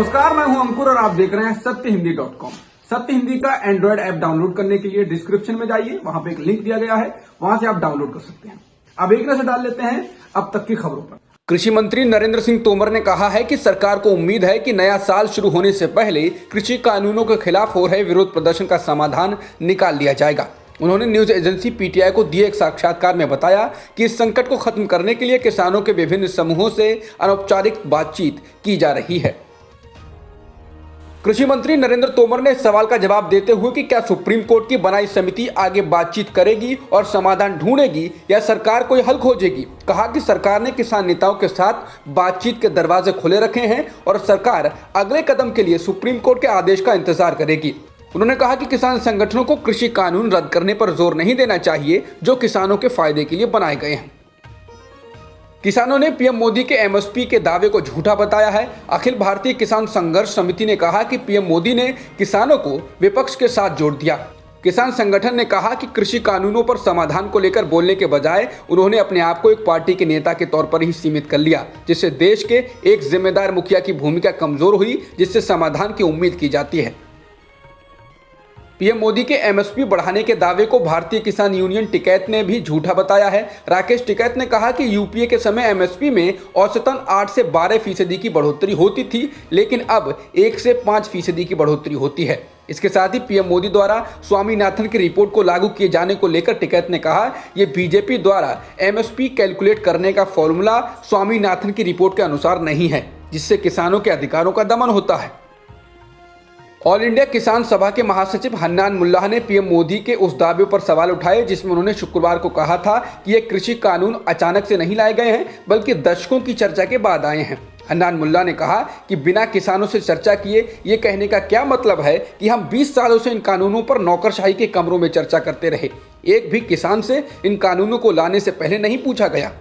नमस्कार, मैं हूं अंकुर और आप देख रहे हैं सत्यहिंदी.com। सत्य हिंदी का एंड्रॉइड ऐप डाउनलोड करने के लिए डिस्क्रिप्शन में जाइए, वहां पे एक लिंक दिया गया है, वहां से आप डाउनलोड कर सकते हैं। अब एक नजर डाल लेते हैं अब तक की खबरों पर। कृषि मंत्री नरेंद्र सिंह तोमर ने कहा है कि सरकार को उम्मीद है कि नया साल शुरू होने से पहले कृषि कानूनों के खिलाफ हो रहे विरोध प्रदर्शन का समाधान निकाल लिया जाएगा। उन्होंने न्यूज एजेंसी पीटीआई को दिए एक साक्षात्कार में बताया कि इस संकट को खत्म करने के लिए किसानों के विभिन्न समूहों से अनौपचारिक बातचीत की जा रही है। कृषि मंत्री नरेंद्र तोमर ने इस सवाल का जवाब देते हुए कि क्या सुप्रीम कोर्ट की बनाई समिति आगे बातचीत करेगी और समाधान ढूंढेगी या सरकार कोई हल खोजेगी, कहा कि सरकार ने किसान नेताओं के साथ बातचीत के दरवाजे खुले रखे हैं और सरकार अगले कदम के लिए सुप्रीम कोर्ट के आदेश का इंतजार करेगी। उन्होंने कहा कि किसान संगठनों को कृषि कानून रद्द करने पर जोर नहीं देना चाहिए जो किसानों के फायदे के लिए बनाए गए हैं। किसानों ने पीएम मोदी के एमएसपी के दावे को झूठा बताया है। अखिल भारतीय किसान संघर्ष समिति ने कहा कि पीएम मोदी ने किसानों को विपक्ष के साथ जोड़ दिया। किसान संगठन ने कहा कि कृषि कानूनों पर समाधान को लेकर बोलने के बजाय उन्होंने अपने आप को एक पार्टी के नेता के तौर पर ही सीमित कर लिया, जिससे देश के एक जिम्मेदार मुखिया की भूमिका कमजोर हुई, जिससे समाधान की उम्मीद की जाती है। पीएम मोदी के एमएसपी बढ़ाने के दावे को भारतीय किसान यूनियन टिकैत ने भी झूठा बताया है। राकेश टिकैत ने कहा कि यूपीए के समय एमएसपी में औसतन 8 से 12% की बढ़ोतरी होती थी, लेकिन अब 1 से 5% की बढ़ोतरी होती है। इसके साथ ही पीएम मोदी द्वारा स्वामीनाथन की रिपोर्ट को लागू किए जाने को लेकर टिकैत ने कहा, ये बीजेपी द्वारा एमएसपी कैलकुलेट करने का फॉर्मूला स्वामीनाथन की रिपोर्ट के अनुसार नहीं है, जिससे किसानों के अधिकारों का दमन होता है। ऑल इंडिया किसान सभा के महासचिव हन्नान मुल्लाह ने पीएम मोदी के उस दावे पर सवाल उठाए जिसमें उन्होंने शुक्रवार को कहा था कि ये कृषि कानून अचानक से नहीं लाए गए हैं, बल्कि दशकों की चर्चा के बाद आए हैं। हन्नान मुल्लाह ने कहा कि बिना किसानों से चर्चा किए ये कहने का क्या मतलब है कि हम 20 सालों से इन कानूनों पर नौकरशाही के कमरों में चर्चा करते रहे। एक भी किसान से इन कानूनों को लाने से पहले नहीं पूछा गया।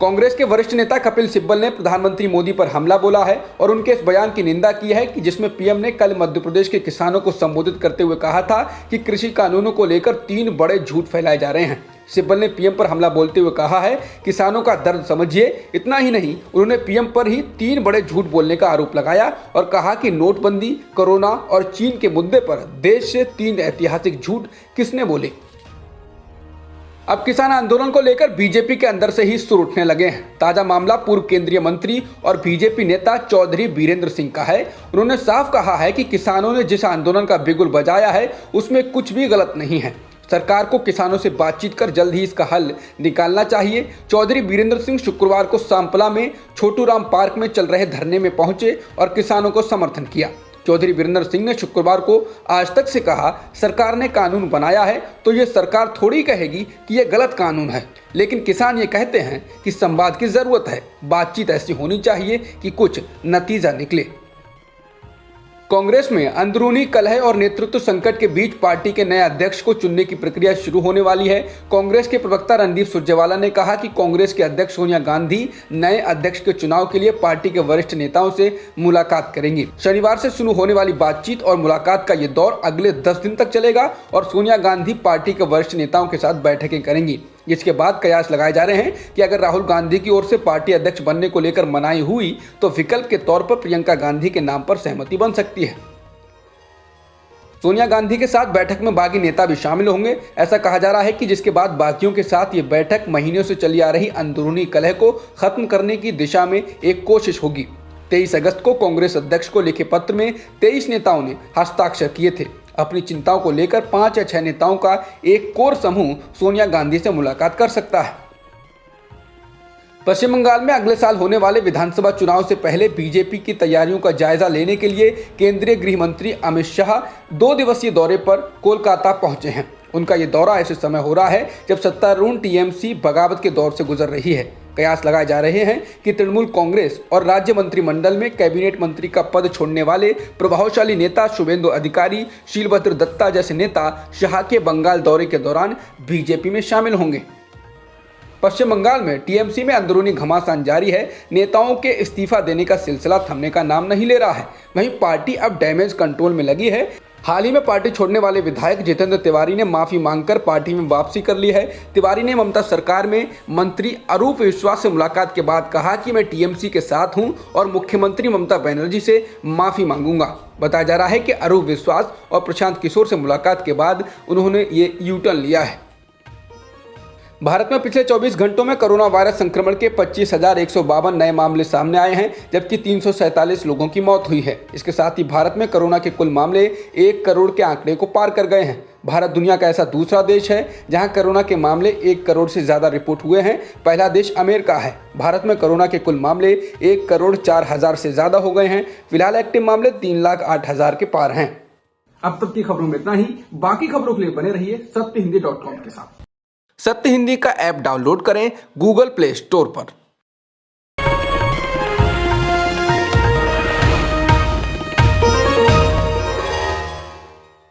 कांग्रेस के वरिष्ठ नेता कपिल सिब्बल ने प्रधानमंत्री मोदी पर हमला बोला है और उनके इस बयान की निंदा की है कि जिसमें पीएम ने कल मध्य प्रदेश के किसानों को संबोधित करते हुए कहा था कि कृषि कानूनों को लेकर 3 बड़े झूठ फैलाए जा रहे हैं। सिब्बल ने पीएम पर हमला बोलते हुए कहा है, किसानों का दर्द समझिए। इतना ही नहीं, उन्होंने पीएम पर ही 3 बड़े झूठ बोलने का आरोप लगाया और कहा कि नोटबंदी, कोरोना और चीन के मुद्दे पर देश से 3 ऐतिहासिक झूठ किसने बोले। अब किसान आंदोलन को लेकर बीजेपी के अंदर से ही सुर उठने लगे हैं। ताजा मामला पूर्व केंद्रीय मंत्री और बीजेपी नेता चौधरी बीरेंद्र सिंह का है। उन्होंने साफ कहा है कि किसानों ने जिस आंदोलन का बिगुल बजाया है उसमें कुछ भी गलत नहीं है। सरकार को किसानों से बातचीत कर जल्द ही इसका हल निकालना चाहिए। चौधरी बीरेंद्र सिंह शुक्रवार को सांपला में छोटू राम पार्क में चल रहे धरने में पहुंचे और किसानों को समर्थन किया। चौधरी बीरेंद्र सिंह ने शुक्रवार को आज तक से कहा, सरकार ने कानून बनाया है तो ये सरकार थोड़ी कहेगी कि ये गलत कानून है, लेकिन किसान ये कहते हैं कि संवाद की जरूरत है। बातचीत ऐसी होनी चाहिए कि कुछ नतीजा निकले। कांग्रेस में अंदरूनी कलह और नेतृत्व संकट के बीच पार्टी के नए अध्यक्ष को चुनने की प्रक्रिया शुरू होने वाली है। कांग्रेस के प्रवक्ता रणदीप सुरजेवाला ने कहा कि कांग्रेस के अध्यक्ष सोनिया गांधी नए अध्यक्ष के चुनाव के लिए पार्टी के वरिष्ठ नेताओं से मुलाकात करेंगी। शनिवार से शुरू होने वाली बातचीत और मुलाकात का ये दौर अगले 10 दिन तक चलेगा और सोनिया गांधी पार्टी के वरिष्ठ नेताओं के साथ बैठकें करेंगी। इसके बाद कयास लगाए जा रहे हैं कि अगर राहुल गांधी की ओर से पार्टी अध्यक्ष बनने को लेकर मनाही हुई तो विकल्प के तौर पर प्रियंका गांधी के नाम पर सहमति बन सकती है। सोनिया गांधी के साथ बैठक में बागी नेता भी शामिल होंगे। ऐसा कहा जा रहा है कि जिसके बाद बागियों के साथ ये बैठक महीनों से चली आ रही अंदरूनी कलह को खत्म करने की दिशा में एक कोशिश होगी। 23 अगस्त को कांग्रेस अध्यक्ष को लिखे पत्र में 23 नेताओं ने हस्ताक्षर किए थे। अपनी चिंताओं को लेकर 5 या 6 नेताओं का एक कोर समूह सोनिया गांधी से मुलाकात कर सकता है। पश्चिम बंगाल में अगले साल होने वाले विधानसभा चुनाव से पहले बीजेपी की तैयारियों का जायजा लेने के लिए केंद्रीय गृह मंत्री अमित शाह 2 दिवसीय दौरे पर कोलकाता पहुंचे हैं। उनका ये दौरा ऐसे समय हो रहा है जब सत्तारूढ़ टीएमसी बगावत के दौर से गुजर रही है। कयास लगाए जा रहे हैं कि तृणमूल कांग्रेस और राज्य मंत्रिमंडल में कैबिनेट मंत्री का पद छोड़ने वाले प्रभावशाली नेता शुभेंदु अधिकारी, शीलभद्र दत्ता जैसे नेता शाह के बंगाल दौरे के दौरान बीजेपी में शामिल होंगे। पश्चिम बंगाल में टीएमसी में अंदरूनी घमासान जारी है। नेताओं के इस्तीफा देने का सिलसिला थमने का नाम नहीं ले रहा है। वहीं पार्टी अब डैमेज कंट्रोल में लगी है। हाल ही में पार्टी छोड़ने वाले विधायक जितेंद्र तिवारी ने माफी मांगकर पार्टी में वापसी कर ली है। तिवारी ने ममता सरकार में मंत्री अरूप विश्वास से मुलाकात के बाद कहा कि मैं टीएमसी के साथ हूं और मुख्यमंत्री ममता बनर्जी से माफी मांगूंगा। बताया जा रहा है कि अरूप विश्वास और प्रशांत किशोर से मुलाकात के बाद उन्होंने ये यू टर्न लिया है। भारत में पिछले 24 घंटों में कोरोना वायरस संक्रमण के 25,152 नए मामले सामने आए हैं, जबकि 347 लोगों की मौत हुई है। इसके साथ ही भारत में कोरोना के कुल मामले 1 करोड़ के आंकड़े को पार कर गए हैं। भारत दुनिया का ऐसा दूसरा देश है जहां कोरोना के मामले 1 करोड़ से ज़्यादा रिपोर्ट हुए हैं। पहला देश अमेरिका है। भारत में कोरोना के कुल मामले 1 करोड़ 4 हजार से ज़्यादा हो गए हैं। फिलहाल एक्टिव मामले 3,08,000 के पार हैं। अब तक की खबरों में इतना ही। बाकी खबरों के लिए बने रहिए सत्यहिंदी.com के साथ। सत्य हिंदी का ऐप डाउनलोड करें गूगल प्ले स्टोर पर।